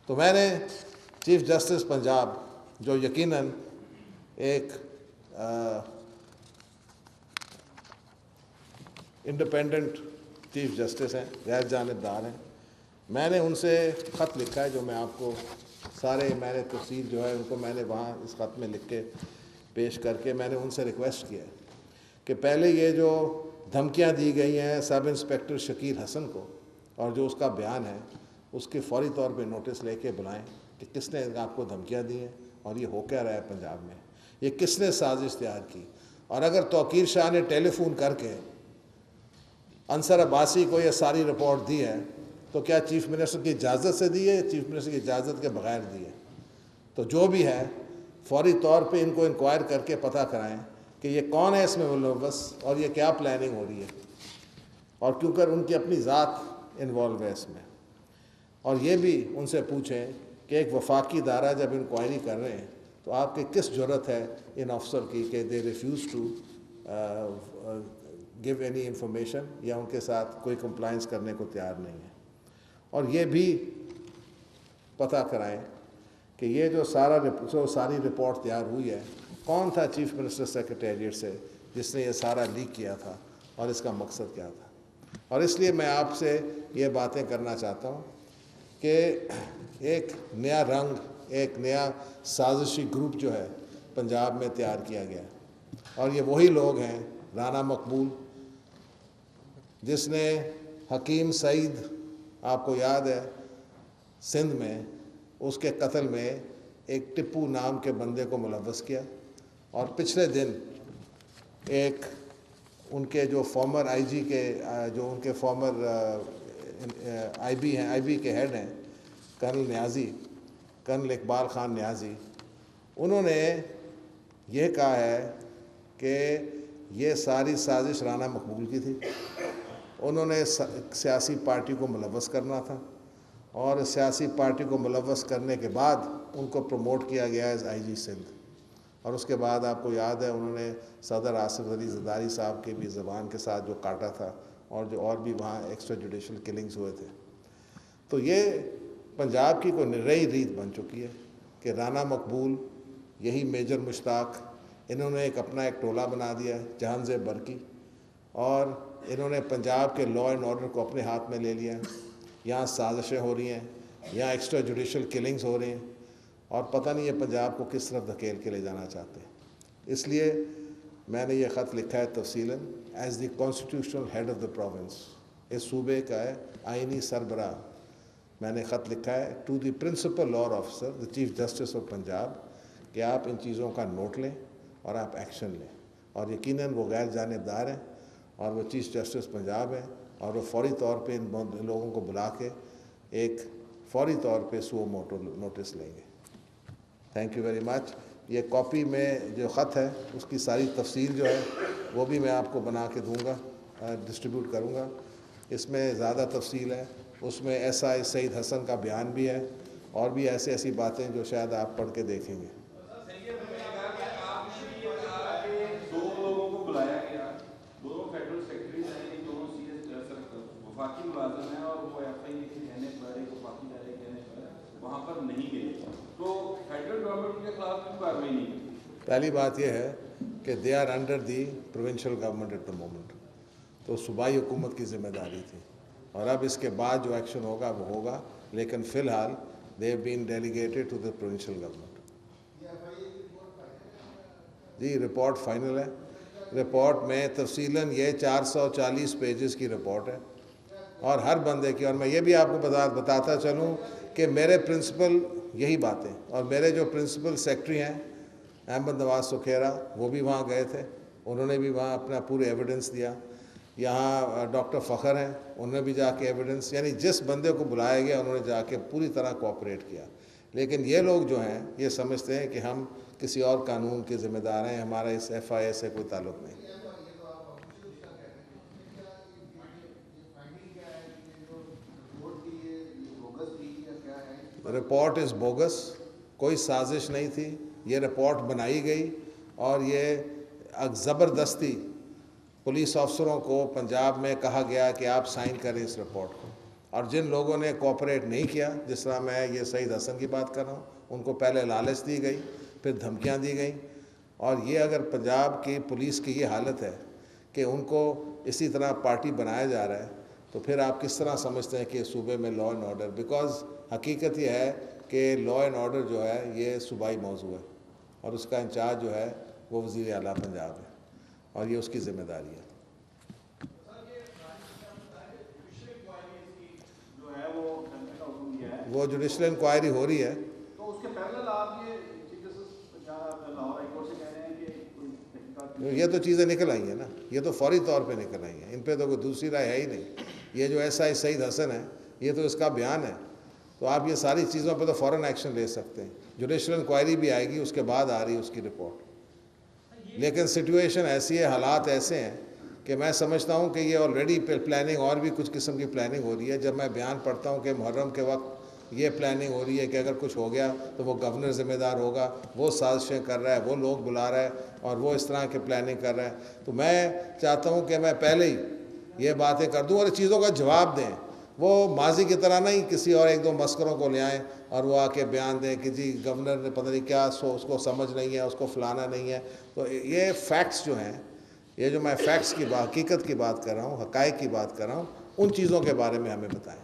تو میں نے چیف جسٹس پنجاب جو یقیناً ایک انڈیپینڈنٹ چیف جسٹس ہیں، غیر جانبدار ہیں، میں نے ان سے خط لکھا ہے جو میں آپ کو میں نے تفصیل جو ہے ان کو میں نے وہاں اس خط میں لکھ کے پیش کر کے میں نے ان سے ریکویسٹ کیا ہے کہ پہلے یہ جو دھمکیاں دی گئی ہیں سب انسپیکٹر شکیل حسن کو اور جو اس کا بیان ہے اس کے فوری طور پہ نوٹس لے کے بلائیں کہ کس نے آپ کو دھمکیاں دی ہیں اور یہ ہو کیا رہا ہے پنجاب میں، یہ کس نے سازش تیار کی، اور اگر توقیر شاہ نے ٹیلی فون کر کے انصر عباسی کو یہ ساری رپورٹ دی ہے تو کیا چیف منسٹر کی اجازت سے دی ہے، چیف منسٹر کی اجازت کے بغیر دی ہے؟ تو جو بھی ہے فوری طور پہ ان کو انکوائر کر کے پتہ کرائیں کہ یہ کون ہے اس میں ملوث اور یہ کیا پلاننگ ہو رہی ہے، اور کیونکہ ان کی اپنی ذات انوالو ہے اس میں۔ اور یہ بھی ان سے پوچھیں کہ ایک وفاقی ادارہ جب انکوائری کر رہے ہیں تو آپ کی کس جرت ہے ان افسر کی کہ they refuse to give any information یا ان کے ساتھ کوئی کمپلائنس کرنے کو تیار نہیں ہے۔ اور یہ بھی پتہ کرائیں کہ یہ جو ساری رپورٹ تیار ہوئی ہے کون تھا چیف منسٹر سیکریٹریٹ سے جس نے یہ سارا لیک کیا تھا اور اس کا مقصد کیا تھا۔ اور اس لیے میں آپ سے یہ باتیں کرنا چاہتا ہوں کہ ایک نیا رنگ، ایک نیا سازشی گروپ جو ہے پنجاب میں تیار کیا گیا ہے، اور یہ وہی لوگ ہیں رانا مقبول جس نے حکیم سعید، آپ کو یاد ہے سندھ میں اس کے قتل میں ایک ٹپو نام کے بندے کو ملوث کیا، اور پچھلے دن ایک ان کے جو فارمر آئی جی کے جو ان کے فارمر آئی بی کے ہیڈ ہیں کرنل اقبال خان نیازی، انہوں نے یہ کہا ہے کہ یہ ساری سازش رانا مقبول کی تھی، انہوں نے سیاسی پارٹی کو ملوث کرنا تھا، اور سیاسی پارٹی کو ملوث کرنے کے بعد ان کو پروموٹ کیا گیا ایز آئی جی سندھ، اور اس کے بعد آپ کو یاد ہے انہوں نے صدر آصف علی زرداری صاحب کے بھی زبان کے ساتھ جو کاٹا تھا، اور بھی وہاں ایکسٹرا جوڈیشل کلنگز ہوئے تھے۔ تو یہ پنجاب کی کوئی نئی ریت بن چکی ہے کہ رانا مقبول، یہی میجر مشتاق، انہوں نے اپنا ایک ٹولہ بنا دیا ہے جہان زیب برقی، اور انہوں نے پنجاب کے لا اینڈ آرڈر کو اپنے ہاتھ میں لے لیا، یہاں سازشیں ہو رہی ہیں، یہاں ایکسٹرا جوڈیشل کلنگز ہو رہی ہیں، اور پتہ نہیں یہ پنجاب کو کس طرف دھکیل کے لے جانا چاہتے ہیں۔ اس لیے میں نے یہ خط لکھا ہے تفصیلاً as the constitutional head of the province, اس صوبے کا ہے آئینی سربراہ، میں نے خط لکھا ہے to the principal law officer the chief justice of Punjab کہ آپ ان چیزوں کا نوٹ لیں اور آپ ایکشن لیں، اور یقیناً وہ غیر جانبدار ہیں اور وہ چیف جسٹس پنجاب ہیں، اور وہ فوری طور پہ ان لوگوں کو بلا کے ایک فوری طور پہ سو موٹو نوٹس لیں گے۔ Thank you very much. یہ کاپی میں جو خط ہے اس کی ساری تفصیل جو ہے وہ بھی میں آپ کو بنا کے دوں گا، ڈسٹریبیوٹ کروں گا، اس میں زیادہ تفصیل ہے، اس میں ایس آئی سعید حسن کا بیان بھی ہے، اور بھی ایسی باتیں جو شاید آپ پڑھ کے دیکھیں گے۔ پہلی بات یہ ہے کہ they are under the provincial government at the moment, تو صوبائی حکومت کی ذمہ داری تھی، اور اب اس کے بعد جو ایکشن ہوگا وہ ہوگا، لیکن فی الحال they have been delegated to the provincial government. جی رپورٹ فائنل ہے، رپورٹ میں تفصیلاً یہ 440 پیجز کی رپورٹ ہے، اور ہر بندے کی، اور میں یہ بھی آپ کو بتاتا چلوں کہ میرے پرنسپل یہی باتیں، اور میرے جو پرنسپل سیکٹری ہیں احمد نواز سکھیرا، وہ بھی وہاں گئے تھے، انہوں نے بھی وہاں اپنا پورے ایویڈنس دیا، یہاں ڈاکٹر فخر ہیں انہوں نے بھی جا کے ایویڈنس، یعنی جس بندے کو بلایا گیا انہوں نے جا کے پوری طرح کوآپریٹ کیا۔ لیکن یہ لوگ جو ہیں یہ سمجھتے ہیں کہ ہم کسی اور قانون کے ذمہ دار ہیں، ہمارا اس ایف آئی اے سے کوئی تعلق نہیں۔ رپورٹ از بوگس، کوئی سازش نہیں تھی، یہ رپورٹ بنائی گئی، اور یہ زبردستی پولیس افسروں کو پنجاب میں کہا گیا کہ آپ سائن کریں اس رپورٹ کو، اور جن لوگوں نے کوآپریٹ نہیں کیا، جس طرح میں یہ سعید حسن کی بات کر رہا ہوں، ان کو پہلے لالچ دی گئی، پھر دھمکیاں دی گئیں، اور یہ اگر پنجاب کی پولیس کی یہ حالت ہے کہ ان کو اسی طرح پارٹی بنایا جا رہا ہے، تو پھر آپ کس طرح سمجھتے ہیں کہ صوبے میں لا اینڈ آرڈر؟ بیکاز حقیقت یہ ہے کہ لا اینڈ آرڈر جو ہے یہ صوبائی موضوع ہے، اور اس کا انچارج جو ہے وہ وزیر اعلیٰ پنجاب ہے، اور یہ اس کی ذمہ داری ہے۔ وہ جوڈیشل انکوائری ہو رہی ہے، تو اس کے پیرالل آپ یہ chief justice Lahore high court سے کہہ رہے ہیں کہ کوئی تحقیقات، یہ تو چیزیں نکل آئی ہیں نا، یہ تو فوری طور پہ نکل آئی ہیں، ان پہ تو کوئی دوسری رائے ہے ہی نہیں۔ یہ جو ایس آئی سعید حسن ہے، یہ تو اس کا بیان ہے، تو آپ یہ ساری چیزوں پہ تو فوراً ایکشن لے سکتے ہیں۔ جوڈیشل انکوائری بھی آئے گی، اس کے بعد آ رہی ہے اس کی رپورٹ، لیکن سچویشن ایسی ہے، حالات ایسے ہیں کہ میں سمجھتا ہوں کہ یہ آلریڈی پلاننگ، اور بھی کچھ قسم کی پلاننگ ہو رہی ہے۔ جب میں بیان پڑھتا ہوں کہ محرم کے وقت یہ پلاننگ ہو رہی ہے کہ اگر کچھ ہو گیا تو وہ گورنر ذمہ دار ہوگا، وہ سازشیں کر رہا ہے، وہ لوگ بلا رہا ہے، اور وہ اس طرح کی پلاننگ کر رہا ہے، تو میں چاہتا ہوں کہ میں پہلے ہی یہ باتیں کر دوں اور چیزوں کا جواب دیں۔ وہ ماضی کی طرح نہیں کسی اور ایک دو مسکروں کو لے آئیں اور وہ آ کے بیان دیں کہ جی گورنر نے پتہ نہیں کیا، اس کو سمجھ نہیں ہے، اس کو فلانا نہیں ہے۔ تو یہ فیکٹس جو ہیں، یہ جو میں فیکٹس کی حقیقت کی بات کر رہا ہوں، حقائق کی بات کر رہا ہوں، ان چیزوں کے بارے میں ہمیں بتائیں۔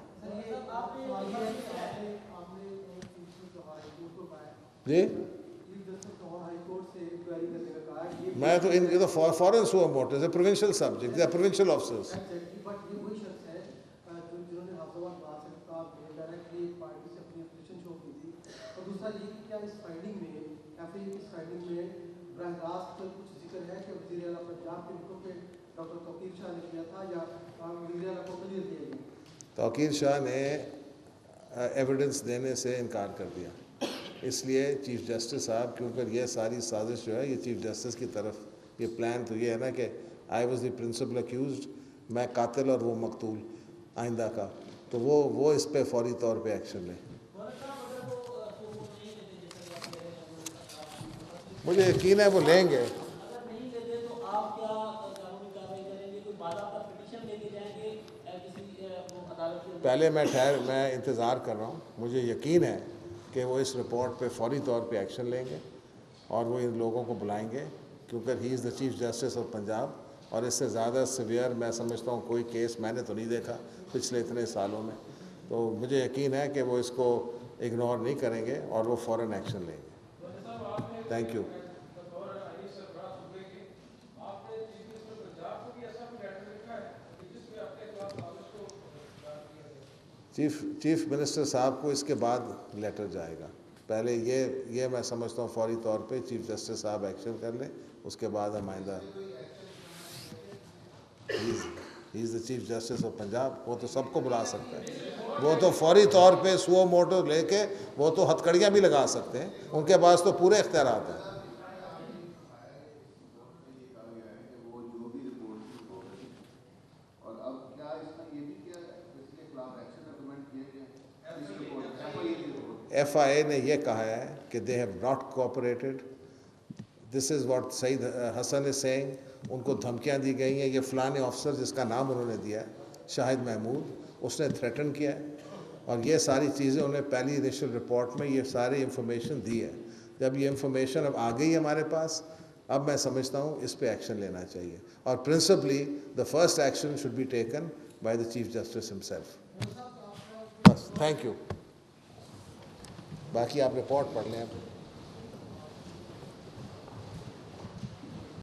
جی میں تو ان تو فورن سو موٹرز ہے، provincial subject, they are provincial officers. Tauqeer Shah نے ایویڈنس دینے سے انکار کر دیا، اس لیے چیف جسٹس صاحب، کیونکہ یہ ساری سازش جو ہے یہ چیف جسٹس کی طرف، یہ پلان تو یہ ہے نا کہ I was the principal accused, میں قاتل اور وہ مقتول آئندہ کا، تو وہ اس پہ فوری طور پہ ایکشن لیں۔ مجھے یقین ہے وہ لیں گے۔ پہلے میں انتظار کر رہا ہوں، مجھے یقین ہے کہ وہ اس رپورٹ پہ فوری طور پہ ایکشن لیں گے، اور وہ ان لوگوں کو بلائیں گے، کیونکہ ہی از دا چیف جسٹس آف پنجاب، اور اس سے زیادہ سیویئر میں سمجھتا ہوں کوئی کیس میں نے تو نہیں دیکھا پچھلے اتنے سالوں میں، تو مجھے یقین ہے کہ وہ اس کو اگنور نہیں کریں گے اور وہ فوراً ایکشن لیں گے۔ Thank you. چیف منسٹر صاحب کو اس کے بعد لیٹر جائے گا، پہلے یہ میں سمجھتا ہوں فوری طور پہ چیف جسٹس صاحب ایکشن کر لیں، اس کے بعد ہم آئندہ، ہی از دا چیف جسٹس آف پنجاب، وہ تو سب کو بلا سکتا ہے، وہ تو فوری طور پہ سو موٹو لے کے وہ تو ہتھکڑیاں بھی لگا سکتے ہیں، ان کے پاس تو پورے اختیارات ہیں۔ ایف آئی اے نے یہ کہا ہے کہ they have not cooperated, this is what Saeed Hassan is saying, ان کو دھمکیاں دی گئی ہیں، یہ فلانے آفیسر جس کا نام انہوں نے دیا ہے شاہد محمود، اس نے تھریٹن کیا ہے، اور یہ ساری چیزیں انہیں پہلی انیشل رپورٹ میں یہ ساری انفارمیشن دی ہے۔ جب یہ انفارمیشن اب آ گئی ہمارے پاس، اب میں سمجھتا ہوں اس پہ ایکشن لینا چاہیے، اور principally the first action should be taken by the chief justice himself. بس، تھینک یو۔ باقی آپ رپورٹ پڑھ لیں اب۔